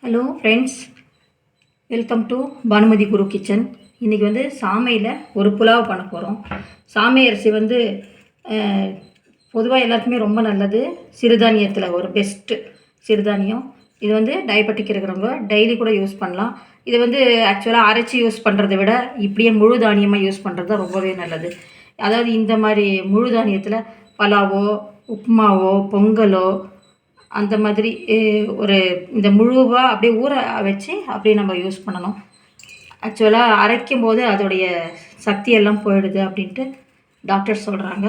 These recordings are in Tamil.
Hello friends, welcome to Bhanumathi Guru kitchen. இன்றைக்கி வந்து சாமையில் ஒரு புலாவ் பண்ண போகிறோம். சாமை அரிசி வந்து பொதுவாக எல்லாருக்குமே ரொம்ப நல்லது. சிறுதானியத்தில் ஒரு பெஸ்ட்டு சிறுதானியம். இது வந்து டயபெட்டிக் இருக்கிறவங்க டெய்லி கூட யூஸ் பண்ணலாம். இது வந்து ஆக்சுவலாக அரைச்சி யூஸ் பண்ணுறதை விட இப்படியே முழு தானியமாக யூஸ் பண்ணுறது தான் ரொம்பவே நல்லது. அதாவது இந்த மாதிரி முழு தானியத்தில் பலாவோ, உப்புமாவோ, பொங்கலோ அந்த மாதிரி ஒரு இந்த முழுவாக அப்படியே ஊற வச்சு அப்படியே நம்ம யூஸ் பண்ணணும். ஆக்சுவலாக அரைக்கும் போது அதோடைய சக்தியெல்லாம் போயிடுது அப்படின்ட்டு டாக்டர் சொல்கிறாங்க.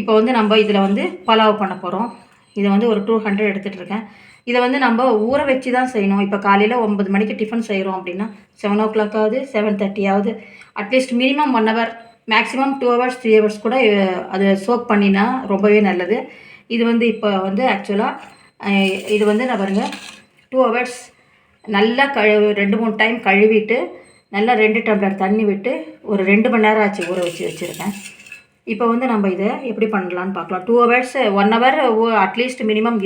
இப்போ வந்து நம்ம இதில் வந்து பலாவ் பண்ண போகிறோம். இதை வந்து ஒரு 200 எடுத்துகிட்டு இருக்கேன். இதை வந்து நம்ம ஊற வச்சு தான் செய்யணும். இப்போ காலையில் 9 மணிக்கு டிஃபன் செய்கிறோம் அப்படின்னா 7 o'clock 7:30 at least minimum 1 hour, maximum 2 hours 3 hours கூட அது சோக் பண்ணினா ரொம்பவே நல்லது. இது வந்து இப்போ வந்து ஆக்சுவலாக இது வந்து நான் பாருங்கள் 2 hours நல்லா 2-3 டைம் கழுவிட்டு நல்லா 2 டம்ளர் தண்ணி விட்டு ஒரு 2 மணி நேரம் ஆச்சு ஊற வச்சுருக்கேன். இப்போ வந்து நம்ம இதை எப்படி பண்ணலான்னு பார்க்கலாம். 2 hours 1 hour அட்லீஸ்ட் மினிமம்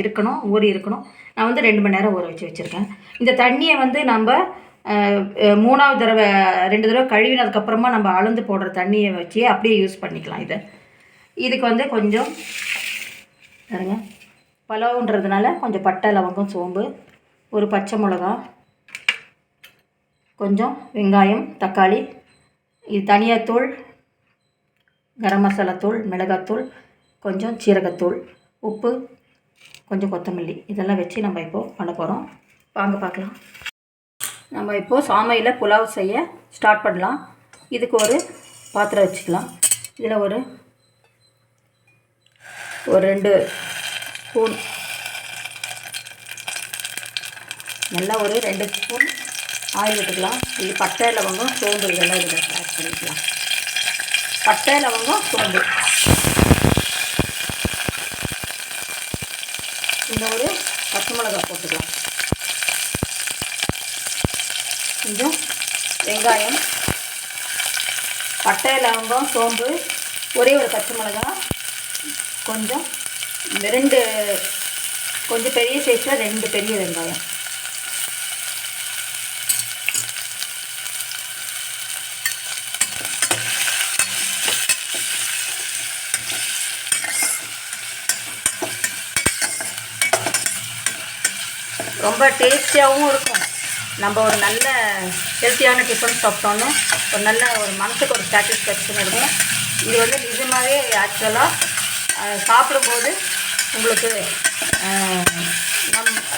ஊறி இருக்கணும். நான் வந்து 2 மணி நேரம் ஊற வச்சுருக்கேன். இந்த தண்ணியை வந்து நம்ம 3வது தடவை 2 தடவை கழுவினதுக்கப்புறமா நம்ம அளந்து போடுற தண்ணியை வச்சு அப்படியே யூஸ் பண்ணிக்கலாம். இதுக்கு வந்து கொஞ்சம் பாருங்க, பலாவுன்றதுனால கொஞ்சம் பட்டை, லவங்கம், சோம்பு, ஒரு பச்சை மிளகா, கொஞ்சம் வெங்காயம், தக்காளி, இது தனியாத்தூள், கரம் மசாலா தூள், மிளகாத்தூள், கொஞ்சம் சீரகத்தூள், உப்பு, கொஞ்சம் கொத்தமல்லி, இதெல்லாம் வச்சு நம்ம இப்போது பண்ண போகிறோம். வாங்க பார்க்கலாம். நம்ம இப்போது சாமையில் புலாவ் செய்ய ஸ்டார்ட் பண்ணலாம். இதுக்கு ஒரு பாத்திரம் வச்சுக்கலாம். இதில் ஒரு 2 ஸ்பூன், நல்லா ஒரு 2 ஸ்பூன் ஆயில் விட்டுக்கலாம். இது பட்டை, லவங்கம், சோம்பு இதெல்லாம் இதில் ஆட் பண்ணிக்கலாம். பட்டை, லவங்கம், சோம்பு, இந்த ஒரு பச்சை மிளகாய் போட்டுக்கலாம். கொஞ்சம் வெங்காயம், பட்டை, லவங்கம், சோம்பு, ஒரே ஒரு பச்சை மிளகாய், கொஞ்சம் கொஞ்சம் பெரிய சைஸில் 2 பெரிய வெங்காயம், ரொம்ப டேஸ்டியாகவும் இருக்கும். நம்ம ஒரு நல்ல ஹெல்த்தியான டிஃபன் சாப்பிட்டோன்னு ஒரு மனசுக்கு ஒரு சாட்டிஸ்ஃபேக்ஷன் இருக்கும். இது வந்து நிஜமாகவே ஆக்சுவலாக சாப்பிடும்போது உங்களுக்கு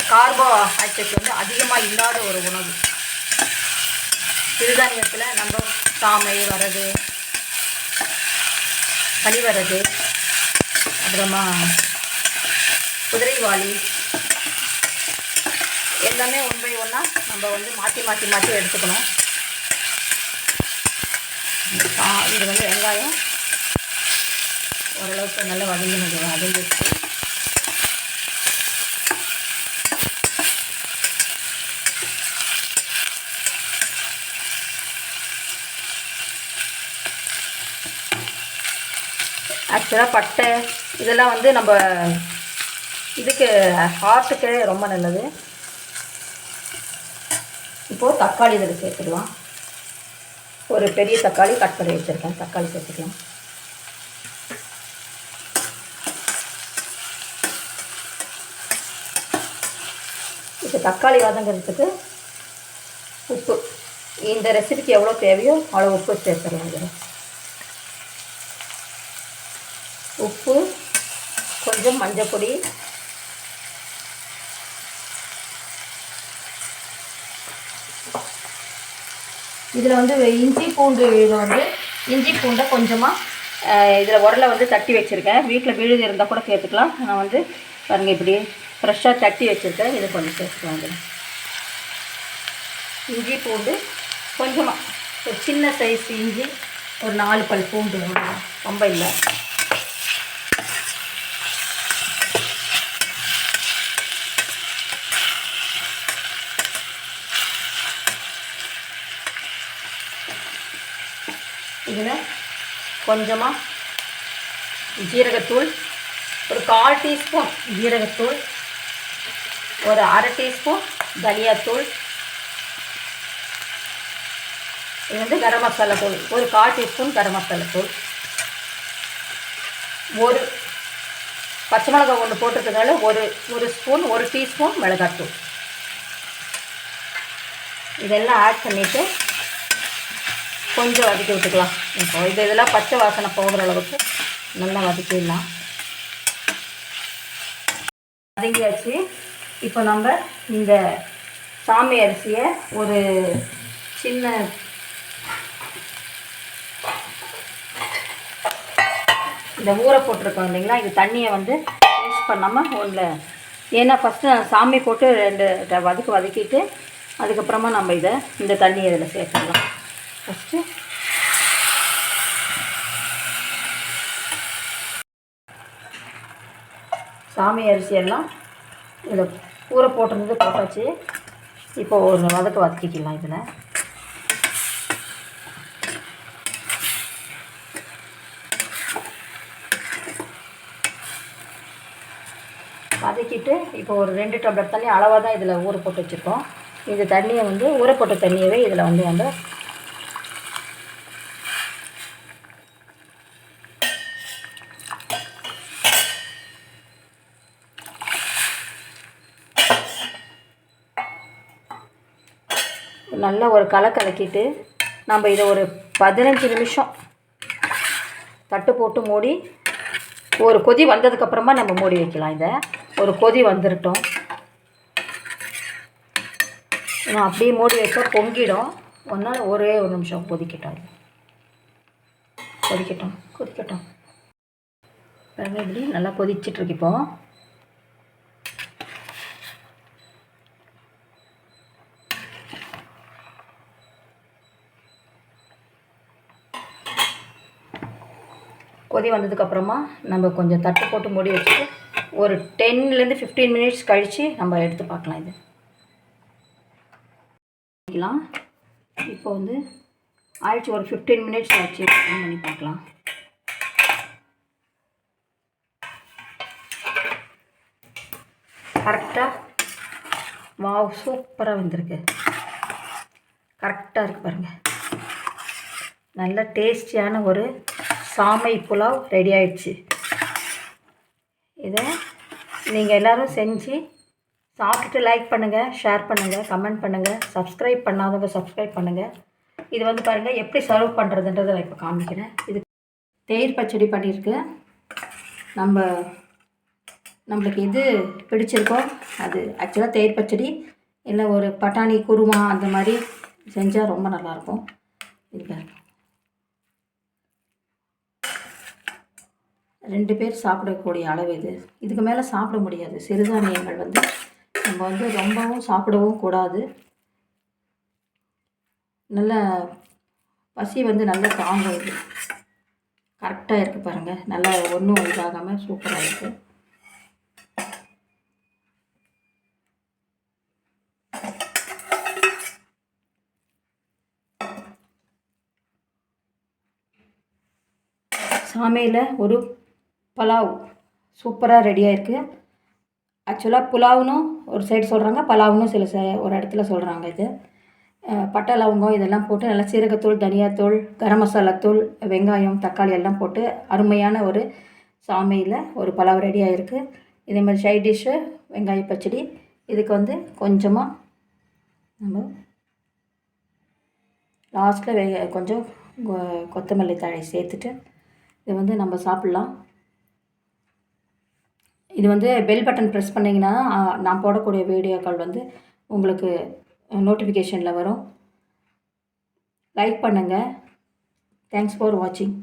கார்போஹைட்ரேட் வந்து அதிகமாக இல்லாத ஒரு உணவு. சிறுதானியத்தில் நம்ம சாமை, வரகு, பனிவரகு, அப்புறமா குதிரைவாளி எல்லாமே 1 by 1 நம்ம வந்து மாற்றி எடுத்துக்கணும். இது வந்து வெங்காயம் ஓரளவுக்கு நல்லா வதங்கிட்டு ஆக்சுவலாக பட்டை இதெல்லாம் வந்து நம்ம இதுக்கு ஹார்ட்டுக்கு ரொம்ப நல்லது. இப்போது தக்காளி இதில் சேர்த்துக்கலாம். ஒரு பெரிய தக்காளி கட் பண்ணி வச்சுருக்கேன். தக்காளி சேர்த்துக்கலாம். இப்போ தக்காளி வதங்கிறதுக்கு உப்பு, இந்த ரெசிபிக்கு எவ்வளோ தேவையோ அவ்வளோ உப்பு சேர்த்துக்கலாம். இதில் உப்பு, கொஞ்சம் மஞ்சள் பொடி, இதில் வந்து இஞ்சி பூண்டை கொஞ்சமாக இதில் உரலை வந்து தட்டி வச்சுருக்கேன். வீட்டில் விழுது இருந்தால் கூட சேர்த்துக்கலாம். நான் வந்து பாருங்கள் இப்படி ஃப்ரெஷ்ஷாக தட்டி வச்சுருக்கேன். இது கொஞ்சம் சேர்த்துக்கலாம். இதில் இஞ்சி பூண்டு கொஞ்சமாக, ஒரு சின்ன சைஸ் இஞ்சி, ஒரு 4 பல் பூண்டு, ரொம்ப இல்லை. இதில் கொஞ்சமாக ஜீரகத்தூள், ஒரு 1/4 டீஸ்பூன் ஜீரகத்தூள், ஒரு 1/2 டீஸ்பூன் தனியாத்தூள், இது வந்து கரம் மசாலா தூள், ஒரு 1/4 டீஸ்பூன் கரம் மசாலா தூள், ஒரு பச்சை மிளகாய் ஒன்று போட்டிருக்கிறதுனால ஒரு ஸ்பூன், 1 டீஸ்பூன் மிளகாத்தூள். இதெல்லாம் ஆட் பண்ணிவிட்டு கொஞ்சம் வதக்கி விட்டுக்கலாம். இப்போ இதெல்லாம் பச்சை வாசனை போகிற அளவுக்கு நல்லா வதக்கிடலாம். வதங்கியாச்சு. இப்போ நம்ம இந்த சாமை அரிசியை ஒரு சின்ன இந்த ஊற போட்டிருக்கோம் இல்லைங்களா, இது தண்ணியை வந்து வேஸ்ட் பண்ணாமல் ஒன்றில், ஏன்னா ஃபஸ்ட்டு நான் சாமி போட்டு 2 வதக்கிட்டு அதுக்கப்புறமா நம்ம இந்த தண்ணியை இதில் சேர்த்துடலாம். ஃபஸ்ட்டு சாமி அரிசியெல்லாம் இதில் ஊற போட்டிருந்தது போட்டாச்சு. இப்போ ஒரு வதக்கிக்கலாம். இதில் வதக்கிட்டு இப்போ ஒரு 2 டம்ளர் தண்ணி அளவாக தான் இதில் ஊற போட்டு வச்சுருக்கோம். இந்த தண்ணியை வந்து ஊற போட்ட தண்ணியவே இதில் வந்து நல்லா ஒரு கலக்கிட்டு நம்ம இதை ஒரு 15 நிமிஷம் தட்டு போட்டு மூடி, ஒரு கொதி வந்ததுக்கப்புறமா நம்ம மூடி வைக்கலாம். இதை ஒரு கொதி வந்துடட்டும். நான் அப்படியே மூடி வச்சா பொங்கிடும். ஒரே ஒரு நிமிஷம் கொதிக்கட்டும். பாருங்க, இப்படி நல்லா கொதிச்சிட்ருக்கு. இப்போ கொதி வந்ததுக்கப்புறமா நம்ம கொஞ்சம் தட்டு போட்டு மூடி வச்சுட்டு ஒரு 10லேருந்து 15 மினிட்ஸ் கழித்து நம்ம எடுத்து பார்க்கலாம். இது இப்போ வந்து ஆயிடுச்சு. ஒரு 15 மினிட்ஸ் ஆச்சு. பண்ணி பார்க்கலாம். கரெக்டாக வாவ், சூப்பராக வந்திருக்கு. கரெக்டாக இருக்குது பாருங்கள். நல்ல டேஸ்டியான ஒரு சாமை புலாவ் ரெடி ஆயிடுச்சு. இதை நீங்கள் எல்லோரும் செஞ்சு சாப்பிட்டுட்டு லைக் பண்ணுங்கள், ஷேர் பண்ணுங்கள், கமெண்ட் பண்ணுங்கள். சப்ஸ்கிரைப் பண்ணாதவங்க சப்ஸ்கிரைப் பண்ணுங்கள். இது வந்து பாருங்கள் எப்படி சர்வ் பண்ணுறதுன்றதை நான் இப்போ காமிக்கிறேன். இது தயிர் பச்சடி பண்ணியிருக்கு. நம்மளுக்கு எது பிடிச்சிருக்கோ அது, ஆக்சுவலாக தயிர் பச்சடி இல்லை ஒரு பட்டாணி குருமா அந்த மாதிரி செஞ்சால் ரொம்ப நல்லாயிருக்கும். இது 2 பேர் சாப்பிடக்கூடிய அளவு இது. இதுக்கு மேலே சாப்பிட முடியாது. சிறுதானியங்கள் வந்து நம்ம வந்து ரொம்பவும் சாப்பிடவும் கூடாது. நல்ல பசி வந்து நல்லா தாங்கும். இது கரெக்டாக இருக்குது பாருங்கள். நல்லா ஒன்றும் இதாகாமல் சூப்பராக இருக்குது. சாமையில் ஒரு பலாவ் சூப்பராக ரெடியாக இருக்குது. ஆக்சுவலாக புலாவ்னு ஒரு சைடு சொல்கிறாங்க, பலாவ்னு ஒரு இடத்துல சொல்கிறாங்க. இது பட்டை லவங்கம் இதெல்லாம் போட்டு நல்லா சீரகத்தூள், தனியாத்தூள், கரம் மசாலாத்தூள், வெங்காயம், தக்காளி எல்லாம் போட்டு அருமையான ஒரு சாமையில் ஒரு பலாவ் ரெடியாக இருக்குது. இதேமாதிரி சைட் டிஷ்ஷு வெங்காய பச்சடி. இதுக்கு வந்து கொஞ்சமாக நம்ம லாஸ்ட்டில் கொஞ்சம் கொத்தமல்லி தழை சேர்த்துட்டு இதை வந்து நம்ம சாப்பிட்லாம். இது வந்து பெல் பட்டன் ப்ரெஸ் பண்ணிங்கன்னா நான் போடக்கூடிய வீடியோக்கள் வந்து உங்களுக்கு நோட்டிஃபிகேஷனில் வரும். லைக் பண்ணுங்கள். தேங்க்ஸ் ஃபார் வாட்சிங்.